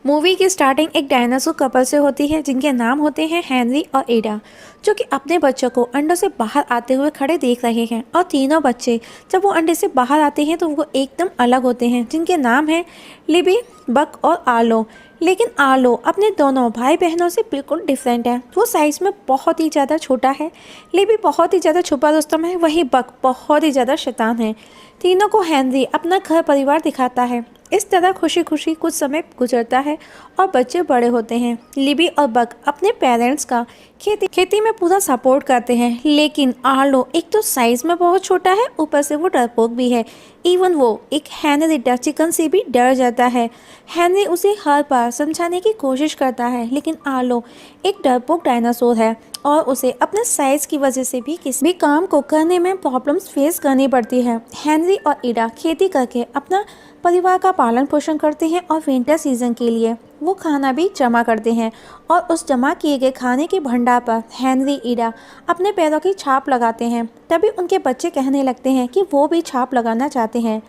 Movie की starting एक dinosaur couple से होती है जिनके नाम होते हैं हेनरी और एडा, जो कि अपने बच्चों को अंडों से बाहर आते हुए खड़े देख रहे हैं। और तीनों बच्चे जब वो अंडे से बाहर आते हैं तो वो एकदम अलग होते हैं, जिनके नाम हैं लिबी, बक और आर्लो। लेकिन आर्लो अपने दोनों भाई बहनों से बिल्कुल डिफरेंट है। वो साइज में बहुत ही ज़्यादा छोटा है, लिबी बहुत ही ज़्यादा छुपा रुस्तम है, वही बक बहुत ही ज़्यादा शैतान है। तीनों को हेनरी अपना घर परिवार दिखाता है। इस तरह खुशी खुशी कुछ समय गुजरता है और बच्चे बड़े होते हैं। लिबी और बक अपने पेरेंट्स का खेती में पूरा सपोर्ट करते हैं, लेकिन आर्लो एक तो साइज में बहुत छोटा है, ऊपर से वो डरपोक भी है। इवन वो एक हेनरिटा चिकन से भी डर जाता है। हेनरी उसे हर बार समझाने की कोशिश करता है, लेकिन आर्लो एक डरपोक डायनासोर है और उसे अपने साइज की वजह से भी किसी भी काम को करने में प्रॉब्लम्स फेस करनी पड़ती है। हेनरी और ईडा खेती करके अपना परिवार का पालन पोषण करते हैं और विंटर सीजन के लिए वो खाना भी जमा करते हैं। और उस जमा किए गए खाने के भंडार पर हेनरी ईडा अपने पैरों की छाप लगाते हैं। तभी उनके बच्चे कहने लगते हैं कि वो भी छाप लगाना चाहते हैं,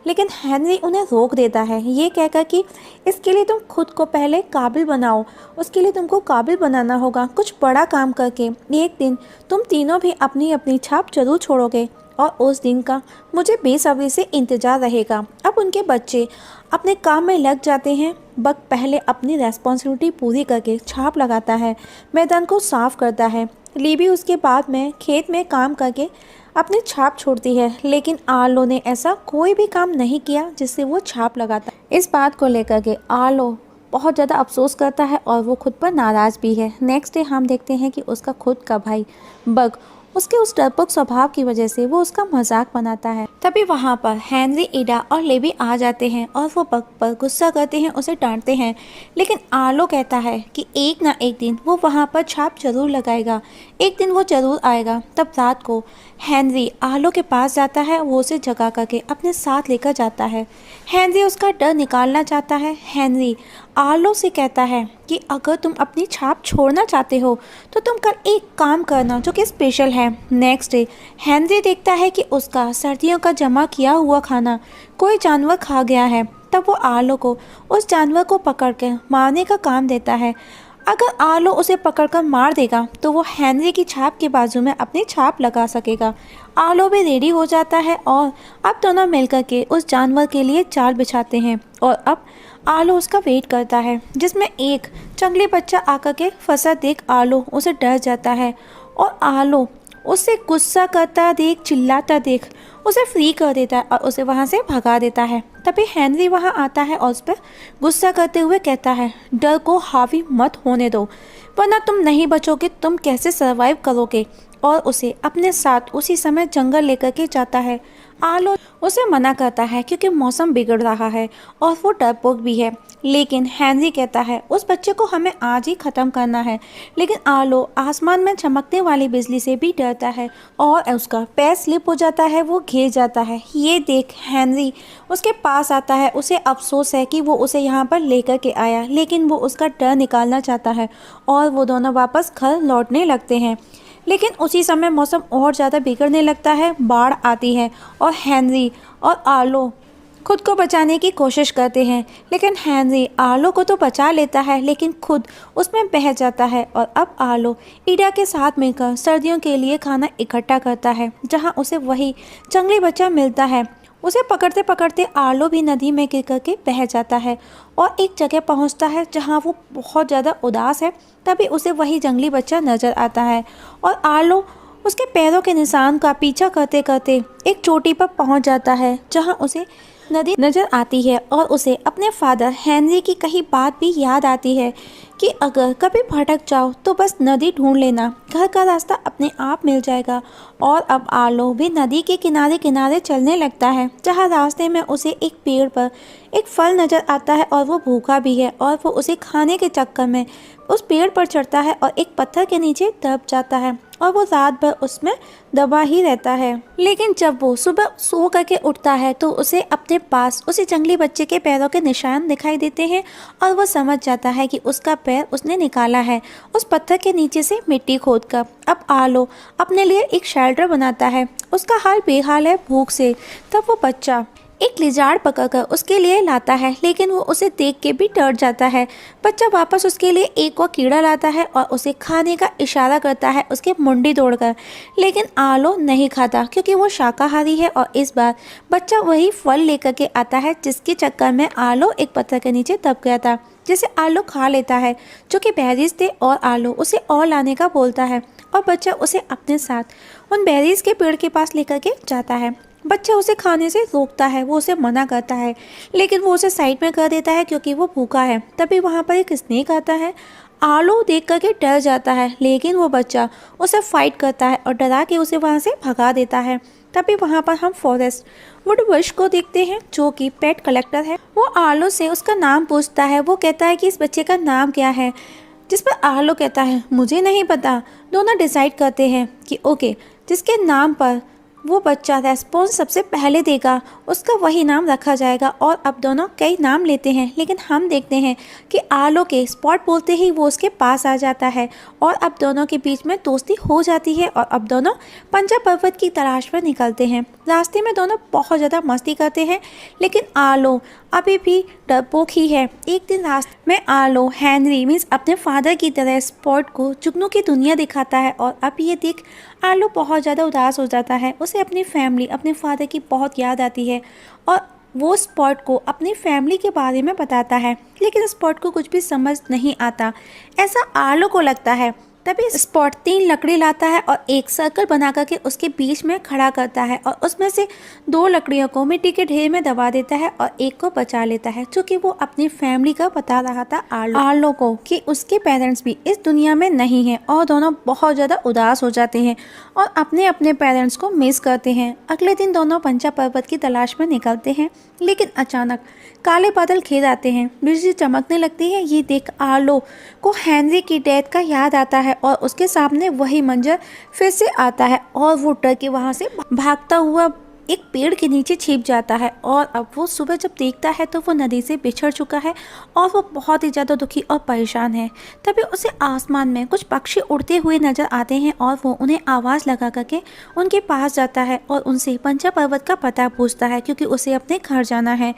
लेकिन हेनरी उन्हें रोक देता है, ये कहकर कि इसके लिए तुम खुद को पहले काबिल बनाओ, उसके लिए तुमको काबिल बनाना होगा। कुछ बड़ा काम करके एक दिन तुम तीनों भी अपनी अपनी छाप जरूर छोड़ोगे और उस दिन का मुझे बेसब्री से इंतज़ार रहेगा। अब उनके बच्चे अपने काम में लग जाते हैं। बक पहले अपनी रेस्पॉन्सिबिलिटी पूरी करके छाप लगाता है, मैदान को साफ करता है। लीबी उसके बाद में खेत में काम करके अपनी छाप छोड़ती है, लेकिन आर्लो ने ऐसा कोई भी काम नहीं किया जिससे वो छाप लगाता। इस बात को लेकर के आर्लो बहुत ज़्यादा अफसोस करता है और वो खुद पर नाराज़ भी है। नेक्स्ट डे हम देखते हैं कि उसका खुद का भाई बक उसके उस डरपोक स्वभाव की वजह से वो उसका मजाक बनाता है। तभी वहाँ पर हेनरी, ईडा और लेबी आ जाते हैं और वो बक पर गुस्सा करते हैं, उसे डांटते हैं। लेकिन आर्लो कहता है कि एक ना एक दिन वो वहाँ पर छाप जरूर लगाएगा, एक दिन वो जरूर आएगा। तब रात को हेनरी आर्लो के पास जाता है, वो उसे जगा करके अपने साथ लेकर जाता है। हेनरी उसका डर निकालना चाहता है। हेनरी आर्लो से कहता है कि अगर तुम अपनी छाप छोड़ना चाहते हो तो तुम कल एक काम करना जो कि स्पेशल है। नेक्स्ट डे हेनरी देखता है कि उसका सर्दियों का जमा किया हुआ खाना कोई जानवर खा गया है। तब वो आर्लो को उस जानवर को पकड़ के मारने का काम देता है। अगर आर्लो उसे पकड़कर मार देगा तो वो हेनरी की छाप के बाजू में अपनी छाप लगा सकेगा। आर्लो भी रेडी हो जाता है और अब दोनों मिलकर के उस जानवर के लिए जाल बिछाते हैं। और अब आर्लो उसका वेट करता है, जिसमें एक जंगली बच्चा आकर के फंसा देख आर्लो उसे डर जाता है और आर्लो उसे गुस्सा करता देख, चिल्लाता देख उसे फ्री कर देता है और उसे वहाँ से भगा देता है। तभी हेनरी वहाँ आता है और उस पर गुस्सा करते हुए कहता है, डर को हावी मत होने दो, वरना तुम नहीं बचोगे, तुम कैसे सरवाइव करोगे। और उसे अपने साथ उसी समय जंगल लेकर के जाता है। आर्लो उसे मना करता है क्योंकि मौसम बिगड़ रहा है और वो डरपोक भी है। लेकिन हेनरी कहता है उस बच्चे को हमें आज ही ख़त्म करना है। लेकिन आर्लो आसमान में चमकने वाली बिजली से भी डरता है और उसका पैर स्लिप हो जाता है, वो गिर जाता है। ये देख हेनरी उसके पास आता है, उसे अफसोस है कि वो उसे यहाँ पर लेकर के आया, लेकिन वो उसका डर निकालना चाहता है और वो दोनों वापस घर लौटने लगते हैं। लेकिन उसी समय मौसम और ज़्यादा बिगड़ने लगता है, बाढ़ आती है और हेनरी और आर्लो खुद को बचाने की कोशिश करते हैं। लेकिन हेनरी आर्लो को तो बचा लेता है, लेकिन खुद उसमें बह जाता है। और अब आर्लो ईडा के साथ मिलकर सर्दियों के लिए खाना इकट्ठा करता है, जहां उसे वही जंगली बच्चा मिलता है। उसे पकड़ते पकड़ते आर्लो भी नदी में गिर करके बह जाता है और एक जगह पहुंचता है जहां वो बहुत ज़्यादा उदास है। तभी उसे वही जंगली बच्चा नज़र आता है और आर्लो उसके पैरों के निशान का पीछा करते करते एक चोटी पर पहुंच जाता है, जहां उसे नदी नज़र आती है और उसे अपने फादर हेनरी की कही बात भी याद आती है कि अगर कभी भटक जाओ तो बस नदी ढूंढ लेना, घर का रास्ता अपने आप मिल जाएगा। और अब आर्लो भी नदी के किनारे किनारे चलने लगता है, जहाँ रास्ते में उसे एक पेड़ पर एक फल नज़र आता है और वो भूखा भी है और वो उसे खाने के चक्कर में उस पेड़ पर चढ़ता है और एक पत्थर के नीचे दब जाता है और वो रात भर उसमें दबा ही रहता है। लेकिन जब वो सुबह सो करके उठता है तो उसे अपने पास उसी जंगली बच्चे के पैरों के निशान दिखाई देते हैं और वो समझ जाता है कि उसका पैर उसने निकाला है उस पत्थर के नीचे से मिट्टी खोदकर। अब आर्लो अपने लिए एक शेल्टर बनाता है, उसका हाल बेहाल है भूख से। तब वो बच्चा एक लिजार्ड पकड़कर उसके लिए लाता है, लेकिन वो उसे देख के भी डर जाता है। बच्चा वापस उसके लिए एक और कीड़ा लाता है और उसे खाने का इशारा करता है उसके मुंडी तोड़कर, लेकिन आलो नहीं खाता क्योंकि वो शाकाहारी है। और इस बार बच्चा वही फल लेकर के आता है जिसके चक्कर में आलो एक पत्थर के नीचे दब गया था, जिसे आलो खा लेता है, जो कि बेरीज थे। और आलो उसे और लाने का बोलता है और बच्चा उसे अपने साथ उन बेरीज के पेड़ के पास लेकर के जाता है। बच्चा उसे खाने से रोकता है, वो उसे मना करता है, लेकिन वो उसे साइड में कर देता है क्योंकि वो भूखा है। तभी वहाँ पर एक स्नेक आता है। आलो देख करके डर जाता है, लेकिन वो बच्चा उसे फाइट करता है और डरा के उसे वहाँ से भगा देता है। तभी वहाँ पर हम फॉरेस्ट वुडबश को देखते हैं, जो कि पेट कलेक्टर है। वो आलो से उसका नाम पूछता है। वो कहता है कि इस बच्चे का नाम क्या है, जिस पर आलो कहता है मुझे नहीं पता। दोनों डिसाइड करते हैं कि ओके, जिसके नाम पर वो बच्चा रेस्पॉन्स सबसे पहले देगा उसका वही नाम रखा जाएगा। और अब दोनों कई नाम लेते हैं, लेकिन हम देखते हैं कि आलो के स्पॉट बोलते ही वो उसके पास आ जाता है और अब दोनों के बीच में दोस्ती हो जाती है। और अब दोनों पंजा पर्वत की तलाश में निकलते हैं। रास्ते में दोनों बहुत ज़्यादा मस्ती करते हैं, लेकिन आलो अभी भी डरपोक ही है। एक दिन रास्ते में आलो हेनरी मीन्स अपने फादर की तरह स्पॉट को जुगनू की दुनिया दिखाता है। और अब ये देख आलो बहुत ज़्यादा उदास हो जाता है। उसे अपनी फैमिली, अपने फादर की बहुत याद आती है और वो स्पॉट को अपनी फैमिली के बारे में बताता है, लेकिन स्पॉट को कुछ भी समझ नहीं आता, ऐसा आलो को लगता है। तभी स्पॉट 3 लकड़ी लाता है और एक सर्कल बना करके उसके बीच में खड़ा करता है और उसमें से 2 लकड़ियों को मिट्टी के ढेर में दबा देता है और एक को बचा लेता है, जो कि वो अपनी फैमिली का बता रहा था आलो को कि उसके पेरेंट्स भी इस दुनिया में नहीं हैं। और दोनों बहुत ज़्यादा उदास हो जाते हैं और अपने अपने पेरेंट्स को मिस करते हैं। अगले दिन दोनों पंचा पर्वत की तलाश में निकलते हैं, लेकिन अचानक काले बादल घेर आते हैं, बिजली चमकने लगती है। ये देख आलो को हेनरी की डेथ का याद आता है और उसके सामने वही मंजर फिर से आता है और वो डर के वहाँ से भागता हुआ एक पेड़ के नीचे छिप जाता है। और अब वो सुबह जब देखता है तो वो नदी से बिछड़ चुका है और वो बहुत ही ज़्यादा दुखी और परेशान है। तभी उसे आसमान में कुछ पक्षी उड़ते हुए नजर आते हैं और वो उन्हें आवाज़ लगा करके उनके पास जाता है और उनसे पंचा पर्वत का पता पूछता है, क्योंकि उसे अपने घर जाना है।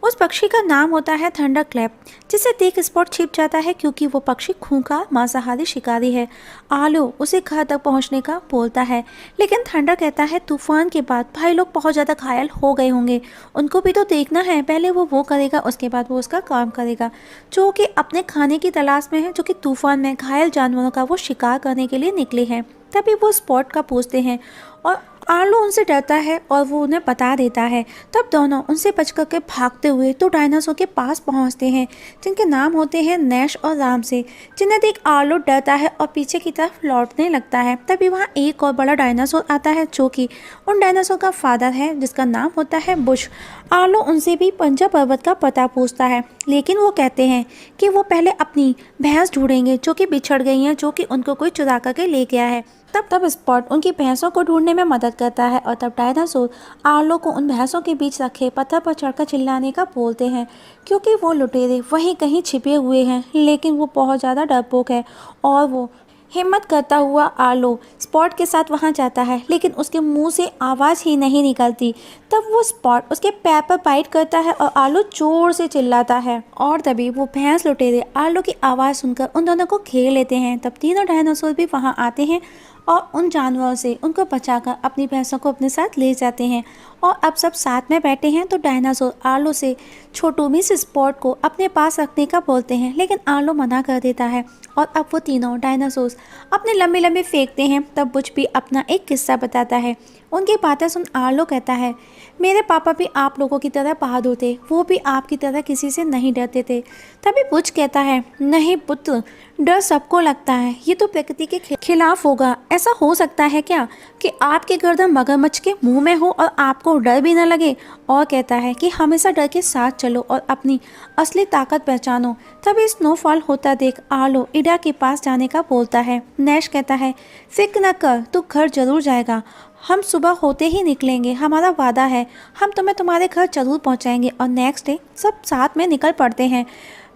उस पक्षी का नाम होता है थंडर क्लैप, जिसे देख स्पॉट छिप जाता है क्योंकि वो पक्षी खूंखार मांसाहारी शिकारी है। आलो उसे घर तक पहुंचने का बोलता है, लेकिन थंडर कहता है तूफान के बाद भाई लोग बहुत ज़्यादा घायल हो गए होंगे, उनको भी तो देखना है, पहले वो करेगा उसके बाद वो उसका काम करेगा, जो कि अपने खाने की तलाश में है, जो कि तूफान में घायल जानवरों का वो शिकार करने के लिए निकले हैं। तभी वो स्पॉट का पूछते हैं और आर्लो उनसे डरता है और वो उन्हें बता देता है। तब दोनों उनसे बच करके भागते हुए तो डायनासोर के पास पहुंचते हैं, जिनके नाम होते हैं नैश और राम से, जिन्हें देख आर्लो डरता है और पीछे की तरफ लौटने लगता है। तभी वहाँ एक और बड़ा डायनासोर आता है, जो कि उन डायनासोर का फादर है, जिसका नाम होता है बुश। आर्लो उनसे भी पंजा पर्वत का पता पूछता है, लेकिन वो कहते हैं कि वो पहले अपनी भैंस ढूंढेंगे जो कि बिछड़ गई हैं, जो कि उनको कोई चुरा करके ले गया है। तब स्पॉट उनकी भैंसों को ढूंढने में मदद करता है और तब डायनासोर आर्लो को उन भैंसों के बीच रखे पत्थर पर चढ़कर चिल्लाने का बोलते हैं, क्योंकि वो लुटेरे वहीं कहीं छिपे हुए हैं। लेकिन वो बहुत ज़्यादा डरपोक है और वो हिम्मत करता हुआ आर्लो स्पॉट के साथ वहां जाता है, लेकिन उसके मुंह से आवाज़ ही नहीं निकलती। तब वो स्पॉट उसके पैर पर बाइट करता है और आर्लो जोर से चिल्लाता है और तभी वो भैंस लुटेरे आर्लो की आवाज़ सुनकर उन दोनों को घेर लेते हैं। तब तीनों डायनासोर भी वहां आते हैं और उन जानवरों से उनको बचाकर अपनी भैंसों को अपने साथ ले जाते हैं। और अब सब साथ में बैठे हैं तो डायनासोर आर्लो से छोटू मिस स्पॉट को अपने पास रखने का बोलते हैं, लेकिन आर्लो मना कर देता है और अब वो तीनों डायनासोर अपने लंबे लंबे फेंकते हैं। तब बुच भी अपना एक किस्सा बताता है। उनकी बातें सुन आर्लो कहता है, मेरे पापा भी आप लोगों की तरह बहादुर थे, वो भी आपकी तरह किसी से नहीं डरते थे। तभी बुच कहता है, नहीं पुत्र, डर सबको लगता है, ये तो प्रकृति के खिलाफ होगा। ऐसा हो सकता है क्या कि आपके गर्दन मगरमच्छ के मुंह में हो और आपको डर भी न लगे। और कहता है कि हमेशा डर के साथ चलो और अपनी असली ताकत पहचानो। तभी स्नोफॉल होता देख आर्लो इडा के पास जाने का बोलता है। नैश कहता है, फिक्र न कर, तू घर जरूर जाएगा, हम सुबह होते ही निकलेंगे, हमारा वादा है, हम तुम्हें तुम्हारे घर जरूर पहुंचाएंगे। और नेक्स्ट डे सब साथ में निकल पड़ते हैं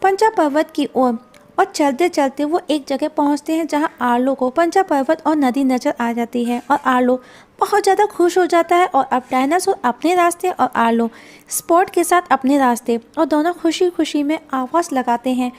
पंचा पर्वत की ओर। और चलते चलते वो एक जगह पहुंचते हैं जहां आर्लो को पंचा पर्वत और नदी नजर आ जाती है और आर्लो बहुत ज़्यादा खुश हो जाता है और अब डायनासोर अपने रास्ते और आर्लो स्पॉट के साथ अपने रास्ते और दोनों खुशी खुशी में आवाज़ लगाते हैं।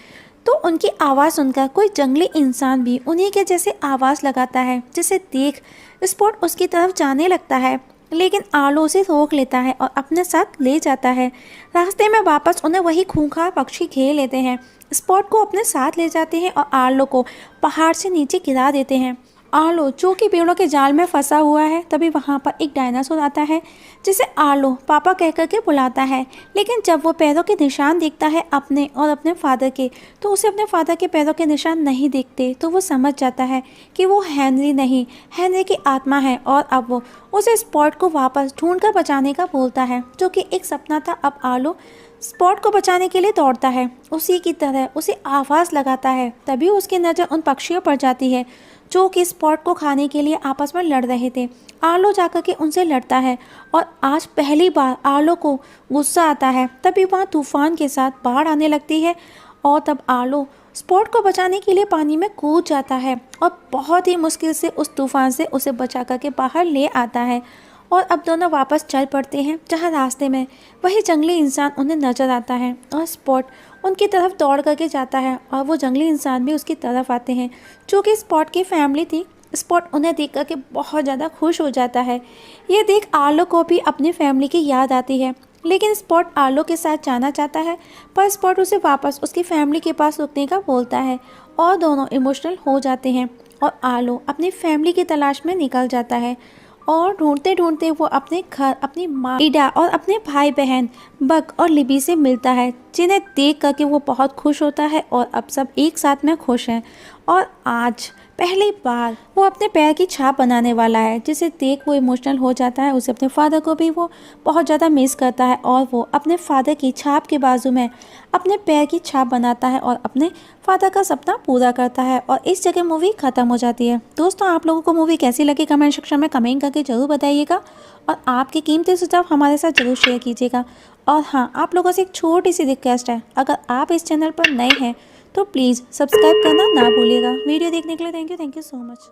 तो उनकी आवाज़ सुनकर कोई जंगली इंसान भी उन्हीं के जैसे आवाज़ लगाता है, जिसे देख स्पॉट उसकी तरफ जाने लगता है, लेकिन आर्लो उसे रोक लेता है और अपने साथ ले जाता है। रास्ते में वापस उन्हें वही खूंखार पक्षी घेर लेते हैं, स्पॉट को अपने साथ ले जाते हैं और आर्लो को पहाड़ से नीचे गिरा देते हैं। आर्लो जो कि पेड़ों के जाल में फंसा हुआ है, तभी वहाँ पर एक डायनासोर आता है जिसे आर्लो पापा कह कर के बुलाता है, लेकिन जब वो पैरों के निशान देखता है अपने और अपने फादर के, तो उसे अपने फादर के पैरों के निशान नहीं दिखते। तो वो समझ जाता है कि वो हेनरी नहीं, हेनरी की आत्मा है और अब वो उसे स्पॉट को वापस ढूंढ कर बचाने का बोलता है, जो कि एक सपना था। अब आर्लो स्पॉट को बचाने के लिए दौड़ता है, उसी की तरह उसे आवाज़ लगाता है। तभी उसकी नज़र उन पक्षियों पर जाती है जो कि स्पॉट को खाने के लिए आपस में लड़ रहे थे। आर्लो जाकर के उनसे लड़ता है और आज पहली बार आर्लो को गुस्सा आता है। तभी वहाँ तूफान के साथ बाढ़ आने लगती है और तब आर्लो स्पॉट को बचाने के लिए पानी में कूद जाता है और बहुत ही मुश्किल से उस तूफान से उसे बचा करके बाहर ले आता है। और अब दोनों वापस चल पड़ते हैं, जहाँ रास्ते में वही जंगली इंसान उन्हें नजर आता है और स्पॉट उनकी तरफ दौड़ करके जाता है और वो जंगली इंसान भी उसकी तरफ आते हैं, जो कि स्पॉट की फैमिली थी। स्पॉट उन्हें देख करके बहुत ज़्यादा खुश हो जाता है। ये देख आर्लो को भी अपनी फैमिली की याद आती है, लेकिन स्पॉट आर्लो के साथ जाना चाहता है, पर स्पॉट उसे वापस उसकी फैमिली के पास रुकने का बोलता है और दोनों इमोशनल हो जाते हैं और आर्लो अपनी फैमिली की तलाश में निकल जाता है। और ढूंढते ढूंढते वो अपने घर, अपनी माँ ईडा और अपने भाई बहन बक और लिबी से मिलता है, जिन्हें देख करके वो बहुत खुश होता है और अब सब एक साथ में खुश हैं। और आज पहली बार वो अपने पैर की छाप बनाने वाला है, जिसे देख वो इमोशनल हो जाता है। उसे अपने फादर को भी वो बहुत ज़्यादा मिस करता है और वो अपने फादर की छाप के बाजू में अपने पैर की छाप बनाता है और अपने फादर का सपना पूरा करता है। और इस जगह मूवी ख़त्म हो जाती है। दोस्तों, आप लोगों को मूवी कैसी लगी कमेंट सेक्शन में कमेंट करके ज़रूर बताइएगा और आपके कीमती सुझाव हमारे साथ ज़रूर शेयर कीजिएगा। और हाँ, आप लोगों से एक छोटी सी रिक्वेस्ट है, अगर आप इस चैनल पर नए हैं तो प्लीज़ सब्सक्राइब करना ना भूलिएगा। वीडियो देखने के लिए थैंक यू सो मच।